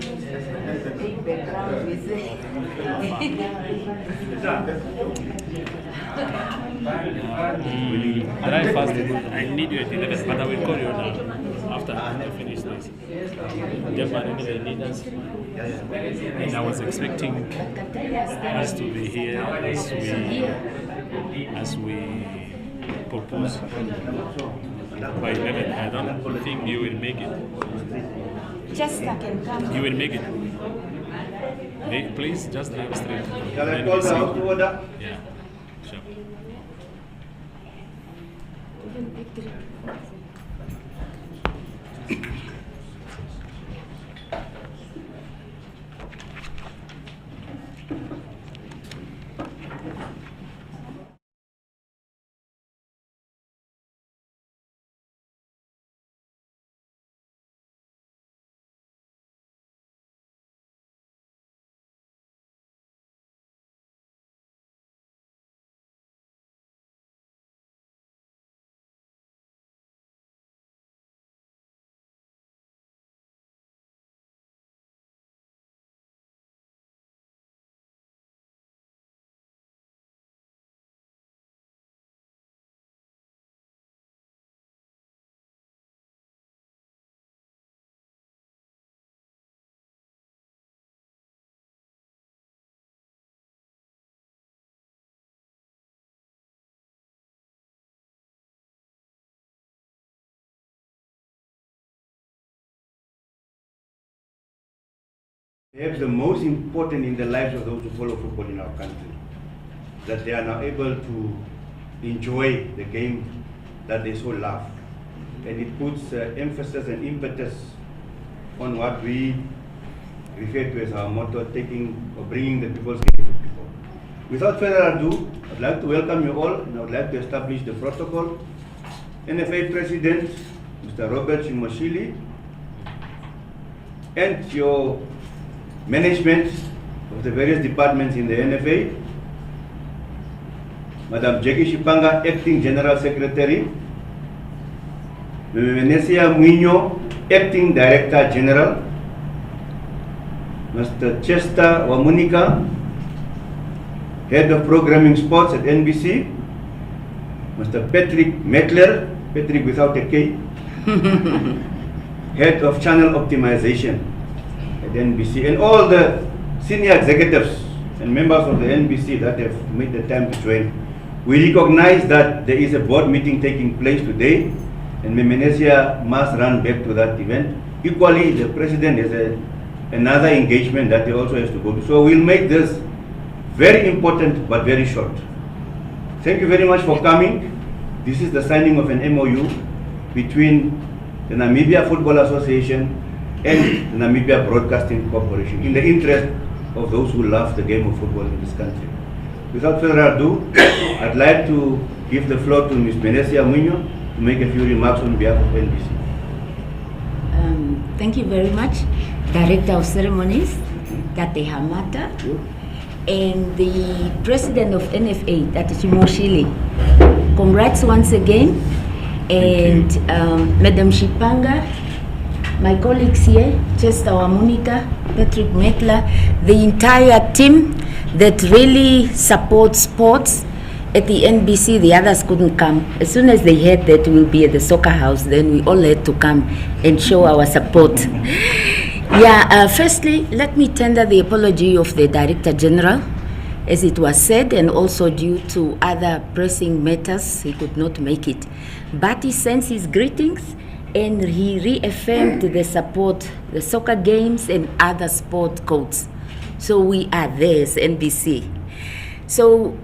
Big background with Drive fast. I need you at 11, but I will call you now after I finish this. Definitely they need us. And I was expecting us to be here as we propose by 11. I don't think you will make it. Jessica can come. You will make it. Hey, please just drive straight. Shall I call the house to order? Yeah, sure. Perhaps the most important in the lives of those who follow football in our country, that they are now able to enjoy the game that they so love. And it puts emphasis and impetus on what we refer to as our motto, taking or bringing the people's game to people. Without further ado, I'd like to welcome you all, and I would like to establish the protocol. NFA President, Mr. Robert Shimoshili, and your management of the various departments in the NFA, Madam Jackie Shipanga, Acting General Secretary, Menesia Muino, Acting Director General, Mr. Chester Wamunika, Head of Programming Sports at NBC, Mr. Patrick Mettler, Patrick without a K, Head of Channel Optimization at NBC, and all the senior executives and members of the NBC that have made the time to join. We recognize that there is a board meeting taking place today, and Memenesia must run back to that event. Equally, the president has another engagement that he also has to go to. So we'll make this very important but very short. Thank you very much for coming. This is the signing of an MOU between the Namibia Football Association and the Namibia Broadcasting Corporation in the interest of those who love the game of football in this country. Without further ado, I'd like to give the floor to Ms. Menesia Muino to make a few remarks on behalf of NBC. Thank you very much, Director of Ceremonies, Tate Hamata, and the President of NFA, Tate Shimoshili. Congrats once again, and Madam Shipanga, my colleagues here, Chester Wamunika, Patrick Mettler, the entire team that really supports sports at the NBC. The others couldn't come. As soon as they heard that we'll be at the soccer house, then we all had to come and show our support. Firstly, let me tender the apology of the Director General, as it was said, and also due to other pressing matters, he could not make it. But he sends his greetings, and he reaffirmed the support, the soccer games and other sport codes. So we are there as NBC. So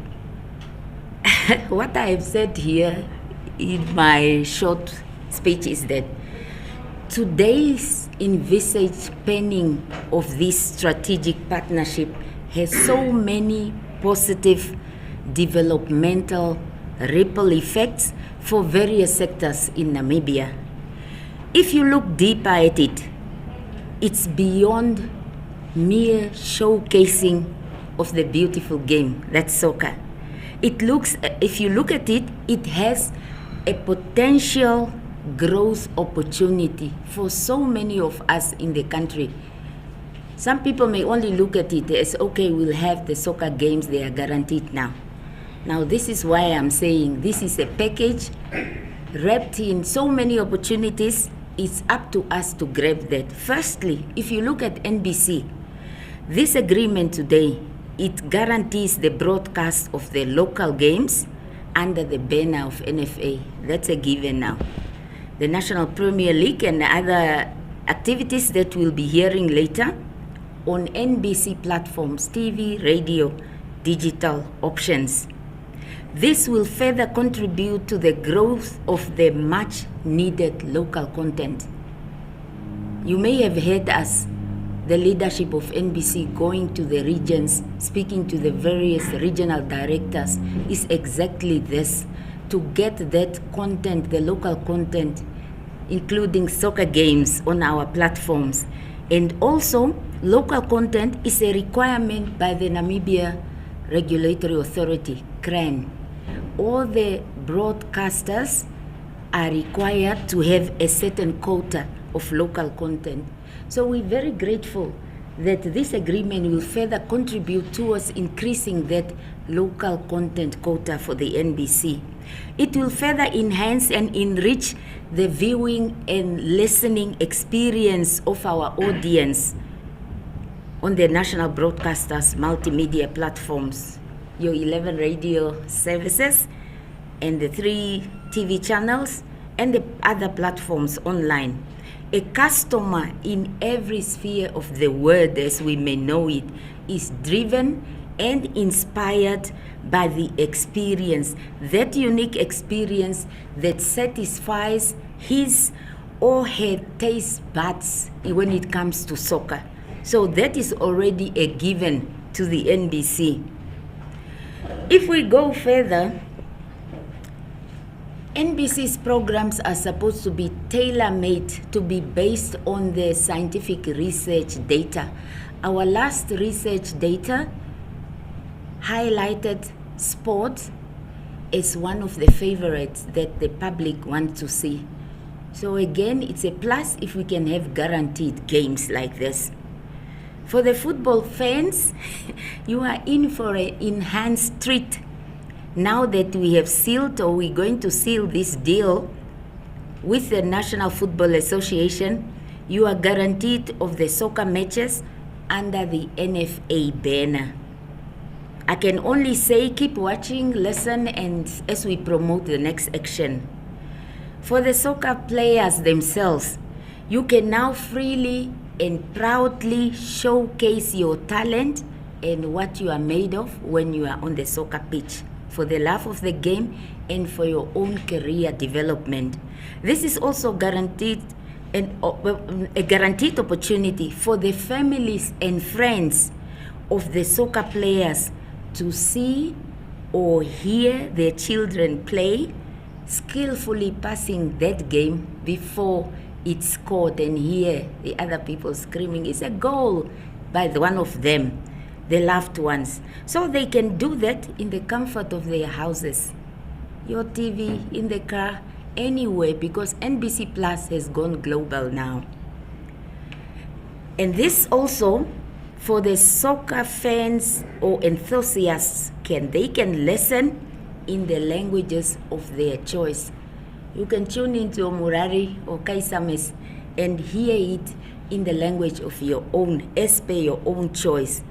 what I have said here in my short speech is that today's envisaged penning of this strategic partnership has so many positive developmental ripple effects for various sectors in Namibia. If you look deeper at it, it's beyond mere showcasing of the beautiful game, that's soccer. If you look at it, it has a potential growth opportunity for so many of us in the country. Some people may only look at it as, okay, we'll have the soccer games, they are guaranteed now. Now, this is why I'm saying this is a package wrapped in so many opportunities. It's up to us to grab that. Firstly, if you look at NBC, this agreement today, it guarantees the broadcast of the local games under the banner of NFA. That's a given now. The National Premier League and other activities that we'll be hearing later on NBC platforms, TV, radio, digital options. This will further contribute to the growth of the much needed local content. You may have heard us, the leadership of NBC, going to the regions, speaking to the various regional directors, is exactly this, to get that content, the local content, including soccer games on our platforms. And also, local content is a requirement by the Namibia Regulatory Authority, CRAN. All the broadcasters are required to have a certain quota of local content. So we're very grateful that this agreement will further contribute towards increasing that local content quota for the NBC. It will further enhance and enrich the viewing and listening experience of our audience on the national broadcasters' multimedia platforms, your 11 radio services and the 3 TV channels and the other platforms online. A customer in every sphere of the world, as we may know it, is driven and inspired by the experience, that unique experience that satisfies his or her taste buds when it comes to soccer. So that is already a given to the NBC. If we go further, NBC's programs are supposed to be tailor-made, to be based on the scientific research data. Our last research data highlighted sport as one of the favorites that the public want to see. So again, it's a plus if we can have guaranteed games like this. For the football fans, you are in for an enhanced treat. Now that we have sealed, or we're going to seal this deal with the National Football Association, you are guaranteed of the soccer matches under the NFA banner. I can only say keep watching, listen, and as we promote the next action. For the soccer players themselves, you can now freely and proudly showcase your talent and what you are made of when you are on the soccer pitch, for the love of the game and for your own career development. This is also guaranteed a guaranteed opportunity for the families and friends of the soccer players to see or hear their children play, skillfully passing that game before it's scored, and hear the other people screaming, it's a goal, by one of them, the loved ones. So they can do that in the comfort of their houses, your TV, in the car, anywhere, because NBC Plus has gone global now. And this also, for the soccer fans or enthusiasts, they can listen in the languages of their choice. You can tune into Omurari or Kaisames and hear it in the language of your own, as per your own choice.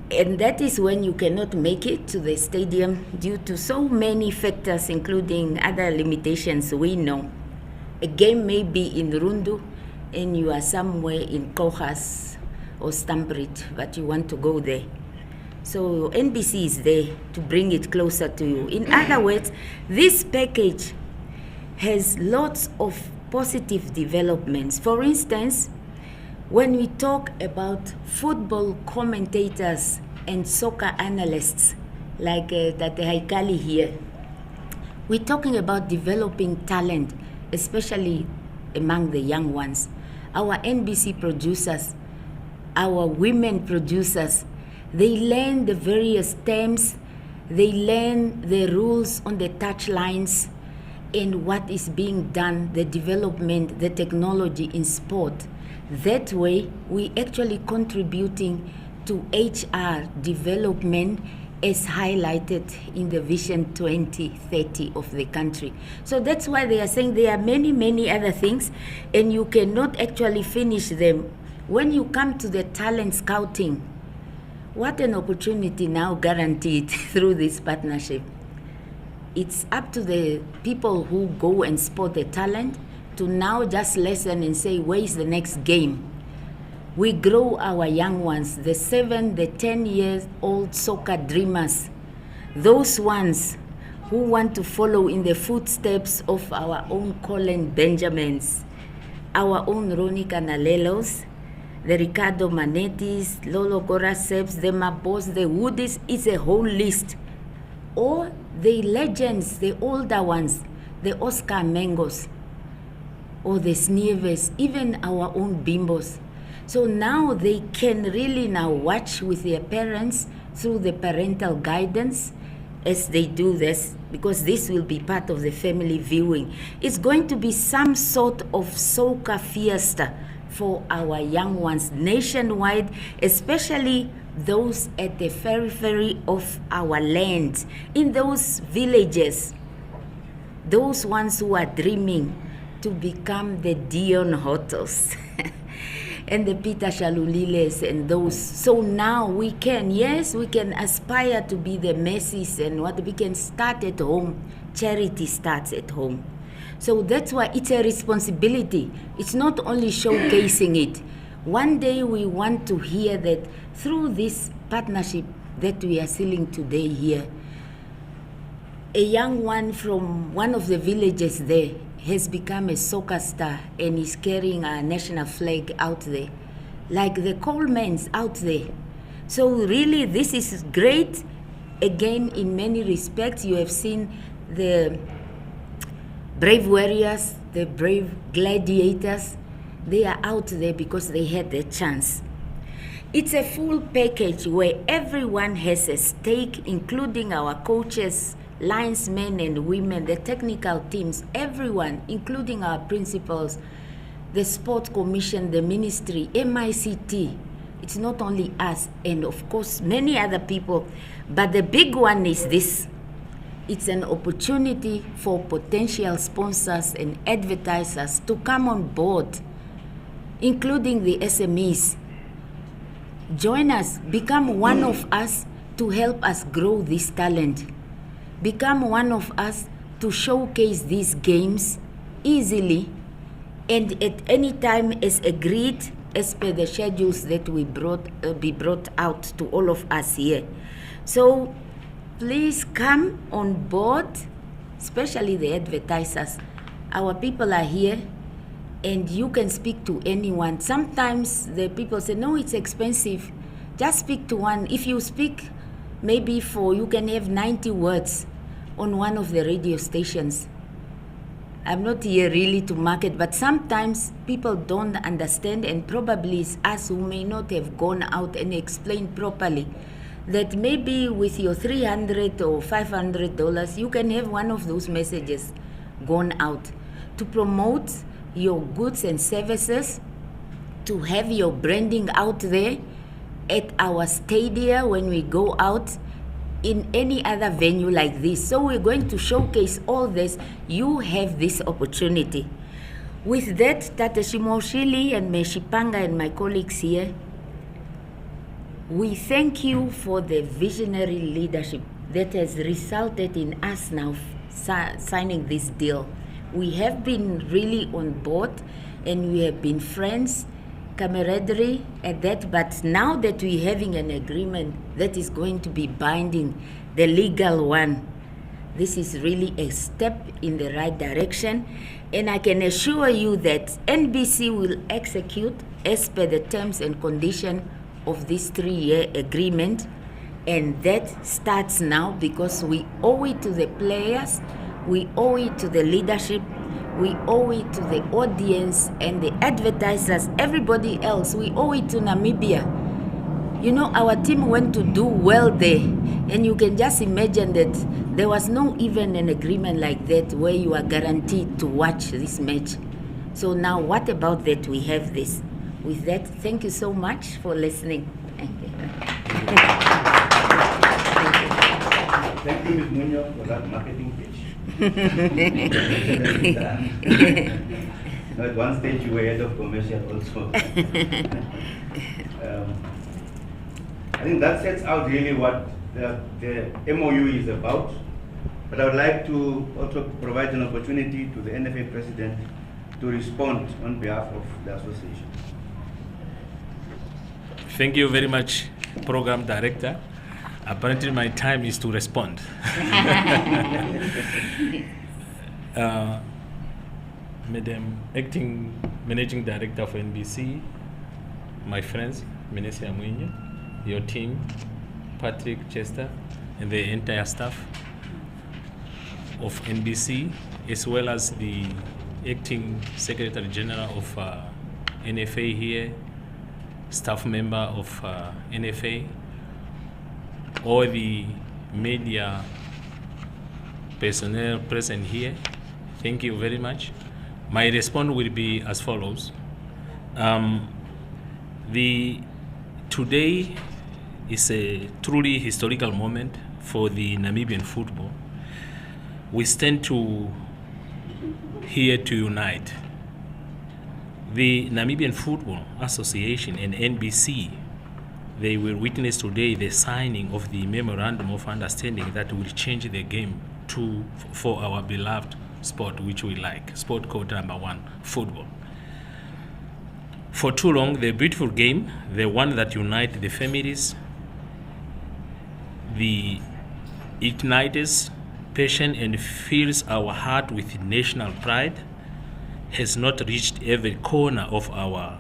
And that is when you cannot make it to the stadium due to so many factors, including other limitations we know. A game may be in Rundu and you are somewhere in Kochas or Stamprit, but you want to go there. So NBC is there to bring it closer to you. In other words, this package has lots of positive developments. For instance, when we talk about football commentators and soccer analysts, like Tate Haikali here, we're talking about developing talent, especially among the young ones. Our NBC producers, our women producers, they learn the various terms, they learn the rules on the touch lines, and what is being done, the development, the technology in sport. That way, we actually contributing to HR development as highlighted in the Vision 2030 of the country. So that's why they are saying there are many, many other things, and you cannot actually finish them. When you come to the talent scouting, what an opportunity now guaranteed through this partnership. It's up to the people who go and spot the talent to now just listen and say, where is the next game? We grow our young ones, the 7, the 10-year-old soccer dreamers, those ones who want to follow in the footsteps of our own Colin Benjamins, our own Ronnie Canalelos, the Ricardo Manettis, Lolo Goraseps, the Mabos, the Woodies. It's a whole list. Or the legends, the older ones, the Oscar Mengos, or the Sneeves, even our own Bimbos. So now they can really now watch with their parents through the parental guidance as they do this, because this will be part of the family viewing. It's going to be some sort of soccer fiesta for our young ones nationwide, especially those at the periphery of our land, in those villages, those ones who are dreaming to become the Dion Hotos and the Peter Shaluliles and those. So now we can aspire to be the Messis, and what we can start at home. Charity starts at home. So that's why it's a responsibility. It's not only showcasing it. One day we want to hear that through this partnership that we are sealing today here, a young one from one of the villages there has become a soccer star and is carrying our national flag out there, like the Colemans out there. So really, this is great. Again, in many respects, you have seen the brave warriors, the brave gladiators. They are out there because they had the chance. It's a full package where everyone has a stake, including our coaches, linesmen and women, the technical teams, everyone, including our principals, the sport commission, the ministry, MICT. It's not only us, and of course many other people, but the big one is this. It's an opportunity for potential sponsors and advertisers to come on board, including the SMEs. Join us, become one of us to help us grow this talent. Become one of us to showcase these games easily and at any time as agreed, as per the schedules that we be brought out to all of us here. So please come on board, especially the advertisers. Our people are here and you can speak to anyone. Sometimes the people say, no, it's expensive. Just speak to one. If you speak, maybe you can have 90 words on one of the radio stations. I'm not here really to market, but sometimes people don't understand, and probably it's us who may not have gone out and explained properly that maybe with your $300 or $500, you can have one of those messages gone out to promote your goods and services, to have your branding out there at our stadia when we go out, in any other venue like this. So we're going to showcase all this. You have this opportunity. With that, Tate Shimoshili and Meshipanga and my colleagues here, we thank you for the visionary leadership that has resulted in us now signing this deal. We have been really on board and we have been friends, camaraderie at that, but now that we're having an agreement that is going to be binding, the legal one, this is really a step in the right direction, and I can assure you that NBC will execute as per the terms and conditions of this 3-year agreement, and that starts now because we owe it to the players, we owe it to the leadership, we owe it to the audience and the advertisers, everybody else. We owe it to Namibia. You know, our team went to do well there, and you can just imagine that there was no even an agreement like that where you are guaranteed to watch this match. So now what about that? We have this. With that, thank you so much for listening. Thank you. Thank you, Ms. Munoz, for that marketing pitch. At one stage, you were head of commercial also. I think that sets out really what the MOU is about. But I would like to also provide an opportunity to the NFA president to respond on behalf of the association. Thank you very much, Program Director. Apparently my time is to respond. Madam Acting Managing Director of NBC, my friends, Menesia Mwinyo, your team, Patrick, Chester, and the entire staff of NBC, as well as the Acting Secretary General of NFA here, staff member of NFA, all the media personnel present here, thank you very much. My response will be as follows. Today is a truly historical moment for the Namibian football. We stand here to unite. The Namibian Football Association and NBC, they will witness today the signing of the Memorandum of Understanding that will change the game for our beloved sport, which we like, sport code number 1, football. For too long, the beautiful game, the one that unites the families, the ignites passion and fills our heart with national pride, has not reached every corner of our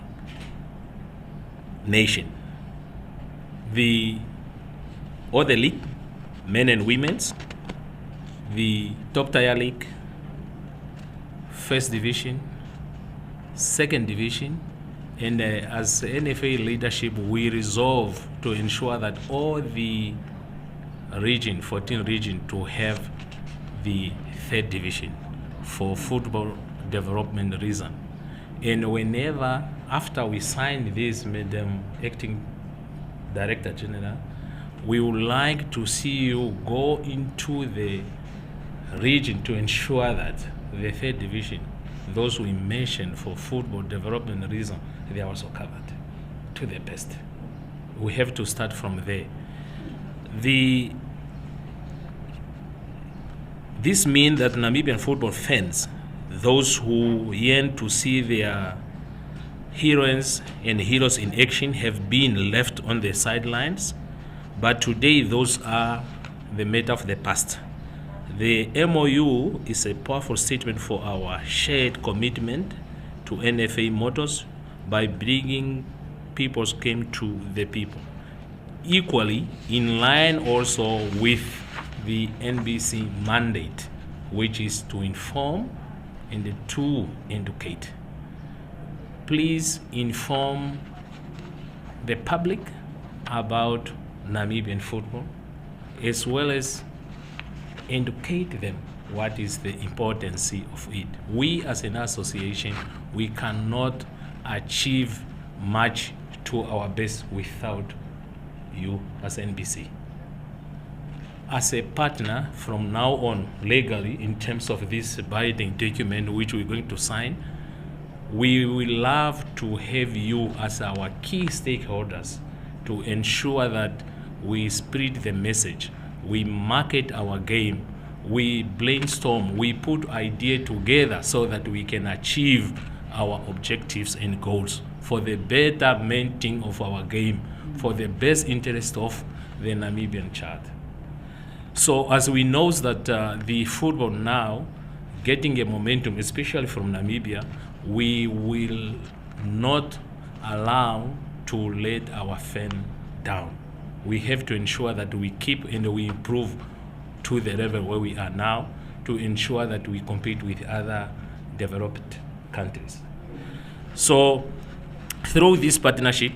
nation. The other league, men and women's, the top tier league, first division, second division, and as NFA leadership, we resolve to ensure that all the 14 region, to have the third division for football development reason. And whenever, after we sign this, Madam Acting Director General, we would like to see you go into the region to ensure that the third division, those we mentioned for football development reason, they are also covered to the best. We have to start from there. This means that Namibian football fans, those who yearn to see their heroines and heroes in action, have been left on the sidelines, but today those are the matter of the past. The MOU is a powerful statement for our shared commitment to NFA mottos by bringing people's game to the people. Equally, in line also with the NBC mandate, which is to inform and to educate. Please inform the public about Namibian football, as well as educate them what is the importance of it. We as an association, we cannot achieve much to our best without you as NBC. As a partner from now on, legally, in terms of this binding document which we're going to sign, we will love to have you as our key stakeholders to ensure that we spread the message, we market our game, we brainstorm, we put ideas together so that we can achieve our objectives and goals for the betterment of our game, for the best interest of the Namibian child. So as we know that the football now getting a momentum, especially from Namibia, we will not allow to let our fan down. We have to ensure that we keep and we improve to the level where we are now to ensure that we compete with other developed countries. So through this partnership,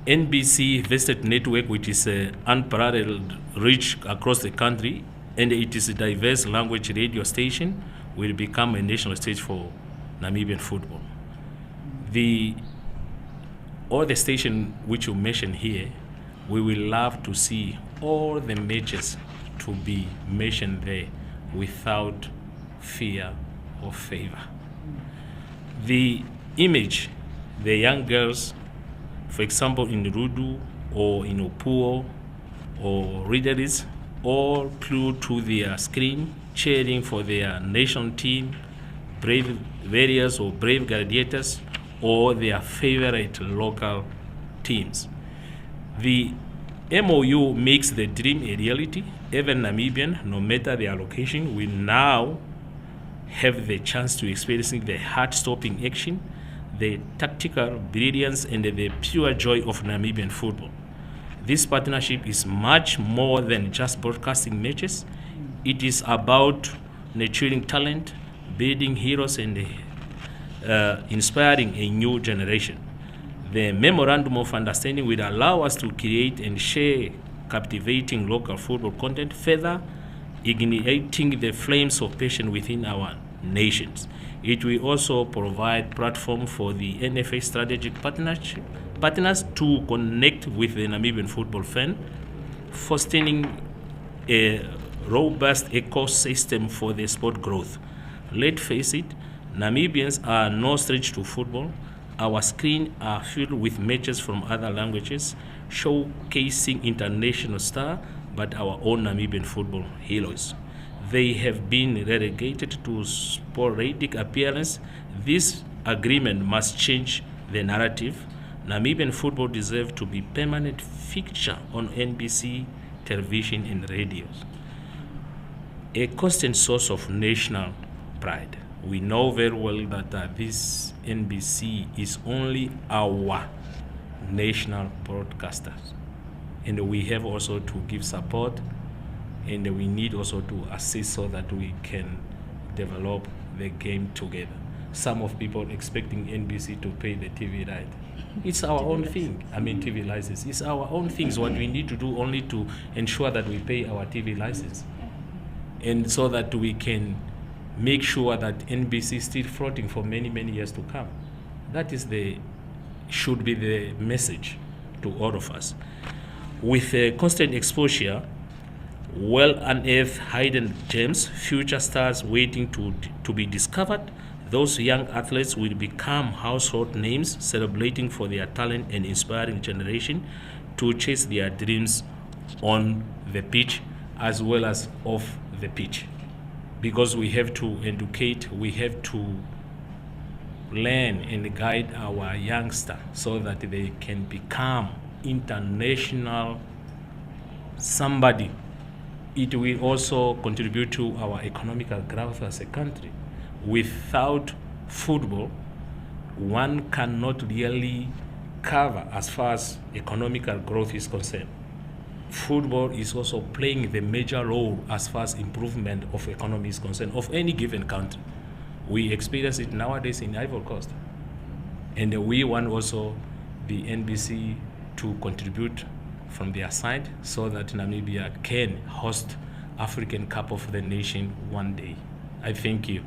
NBC Vested Network, which is an unparalleled reach across the country, and it is a diverse language radio station, will become a national stage for Namibian football. The all the station which you mentioned here, we will love to see all the matches to be mentioned there without fear or favor. The image, the young girls, for example, in Rudu or in Opuo or Rideris, all glued to their screen, cheering for their nation team, Brave Warriors or Brave Gladiators, or their favorite local teams. The MOU makes the dream a reality. Every Namibian, no matter their location, will now have the chance to experiencing the heart-stopping action, the tactical brilliance, and the pure joy of Namibian football. This partnership is much more than just broadcasting matches. It is about nurturing talent, building heroes, and inspiring a new generation. The Memorandum of Understanding will allow us to create and share captivating local football content, further igniting the flames of passion within our nations. It will also provide platform for the NFA strategic partners to connect with the Namibian football fan, fostering a robust ecosystem for the sport growth. Let's face it, Namibians are no stranger to football. Our screens are filled with matches from other languages, showcasing international stars, but our own Namibian football heroes. They have been relegated to sporadic appearance. This agreement must change the narrative. Namibian football deserves to be permanent fixture on NBC television and radios, a constant source of national pride. We know very well that this NBC is only our national broadcasters, and we have also to give support, and we need also to assist so that we can develop the game together. Some of people expecting NBC to pay the TV right. It's our own thing. TV license. It's our own things. What we need to do only to ensure that we pay our TV license, and so that we can make sure that NBC is still floating for many, many years to come. That is should be the message to all of us. With constant exposure, well-unearthed hidden gems, future stars waiting to be discovered, those young athletes will become household names, celebrating for their talent and inspiring generation to chase their dreams on the pitch as well as off the pitch. Because we have to educate, we have to learn and guide our youngsters so that they can become international somebody. It will also contribute to our economical growth as a country. Without football, one cannot really cover as far as economical growth is concerned. Football is also playing the major role as far as improvement of economy is concerned of any given country. We experience it nowadays in Ivory Coast, and we want also the NBC to contribute from their side so that Namibia can host African Cup of the Nation one day. I thank you.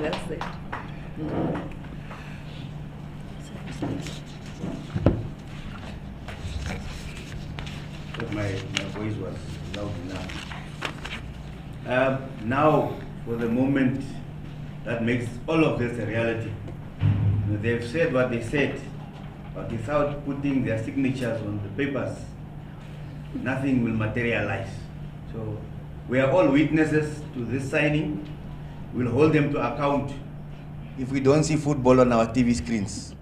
That's it. But my voice was loud enough. Now, for the moment that makes all of this a reality. They've said what they said, but without putting their signatures on the papers, nothing will materialize. So we are all witnesses to this signing. We'll hold them to account. If we don't see football on our TV screens,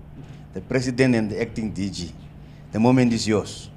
the president and the acting DG, the moment is yours.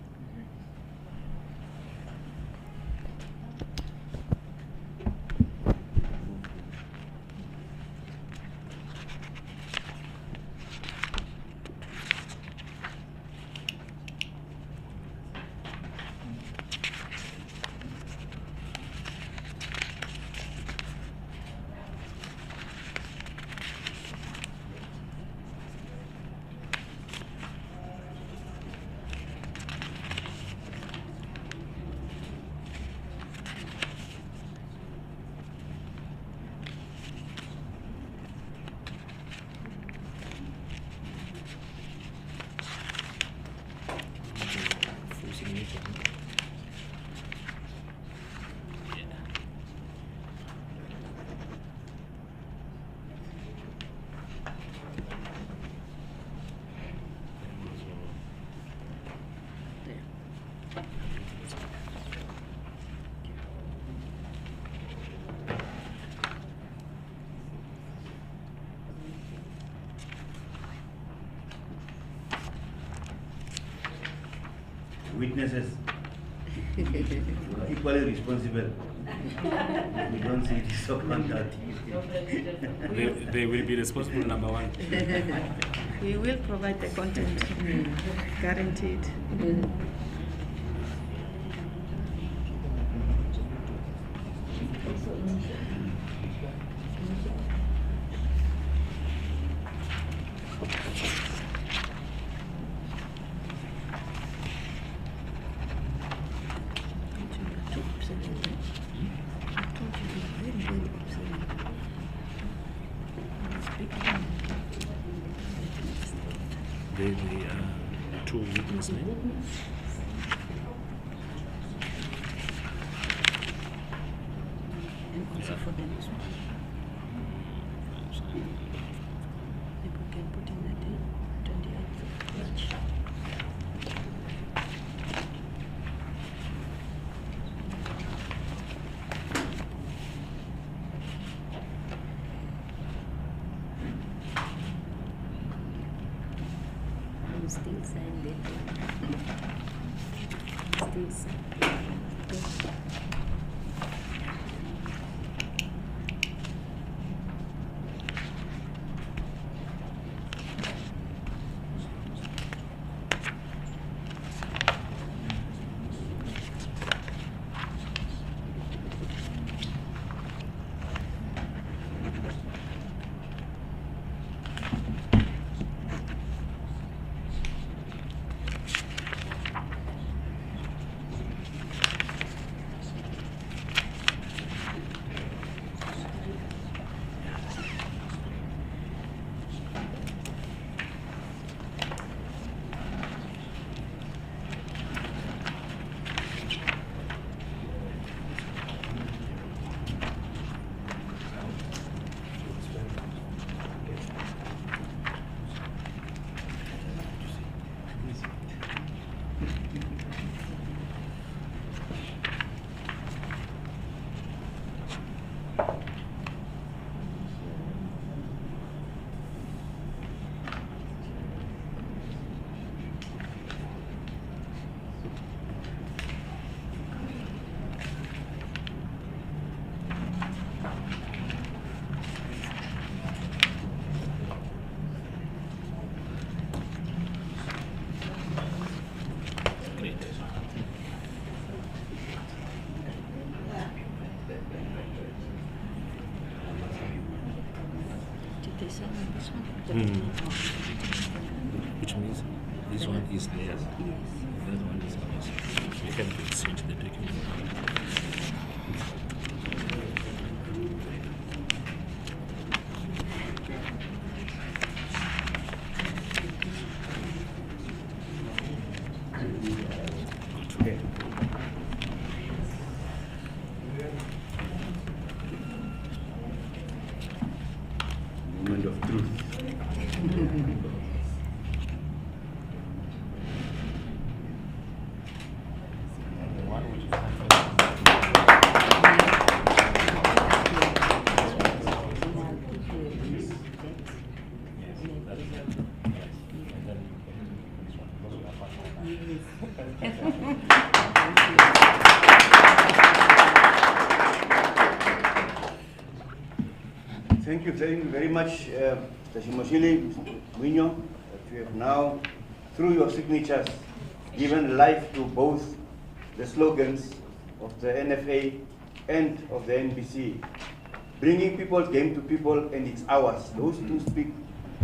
witnesses equally responsible. We don't see this so conduct. They will be responsible, number one. We will provide the content, guaranteed. They are two witnesses. Also for the next one. People can put in the date, 28th of March. I'm still sign that one. Still sign. Great. Did they sign on this one? Which means this one is theirs. Yes. That one is ours. We can exchange the document. Okay. Moment of truth. Thank you very much, Mr. Shimoshili, Mr. Mwinyo, that you have now, through your signatures, given life to both the slogans of the NFA and of the NBC, bringing people's game to people and it's ours. Those two speak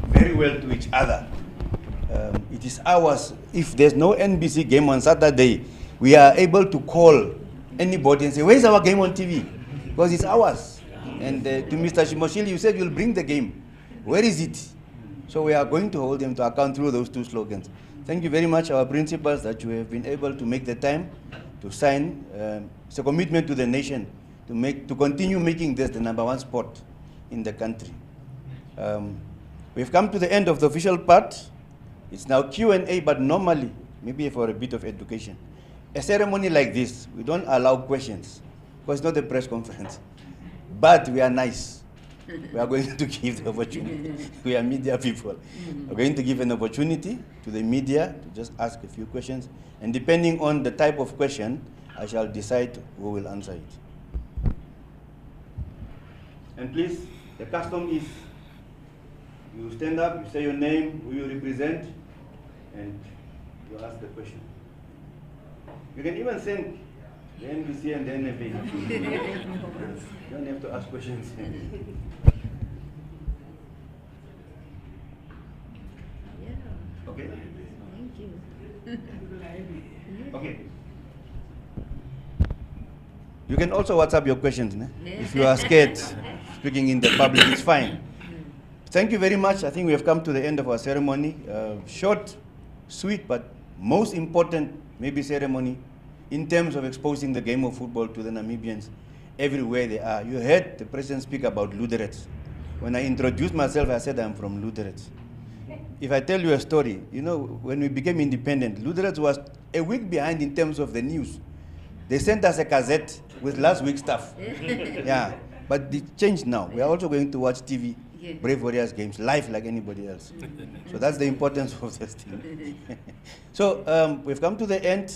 very well to each other. It is ours. If there's no NBC game on Saturday, we are able to call anybody and say, where's our game on TV? Because it's ours. And to Mr. Shimoshili, you said you'll bring the game. Where is it? So we are going to hold them to account through those two slogans. Thank you very much, our principals, that you have been able to make the time to sign. It's a commitment to the nation to continue making this the #1 sport in the country. We've come to the end of the official part. It's now Q&A, but normally, maybe for a bit of education. A ceremony like this, we don't allow questions, because it's not a press conference. But we are nice. we are going to give the opportunity. We are media people. We're going to give an opportunity to the media to just ask a few questions. And depending on the type of question, I shall decide who will answer it. And please, the custom is you stand up, you say your name, who you represent, and you ask the question. You can even thank the NBC and the NFA. You don't have to ask questions. Okay? Thank you. Okay. You can also WhatsApp your questions. Ne? If you are scared speaking in the public, it's fine. Thank you very much. I think we have come to the end of our ceremony. Short, sweet, but most important maybe ceremony in terms of exposing the game of football to the Namibians everywhere they are. You heard the president speak about Luderets. When I introduced myself, I said I'm from Luderets. If I tell you a story, you know, when we became independent, Luderets was a week behind in terms of the news. They sent us a cassette with last week's stuff. Yeah, but it changed now. We are also going to watch TV, Brave Warriors games, live like anybody else. So that's the importance of this thing. So we've come to the end.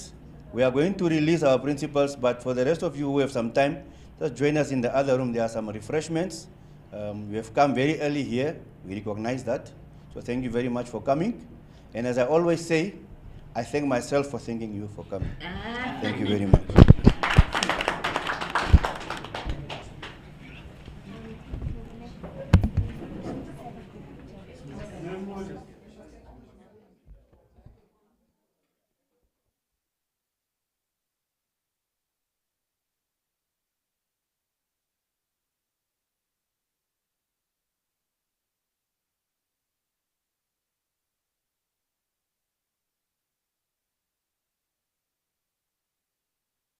We are going to release our principals, but for the rest of you who have some time, just join us in the other room. There are some refreshments. We have come very early here. We recognize that. So thank you very much for coming. And as I always say, I thank myself for thanking you for coming. Thank you very much.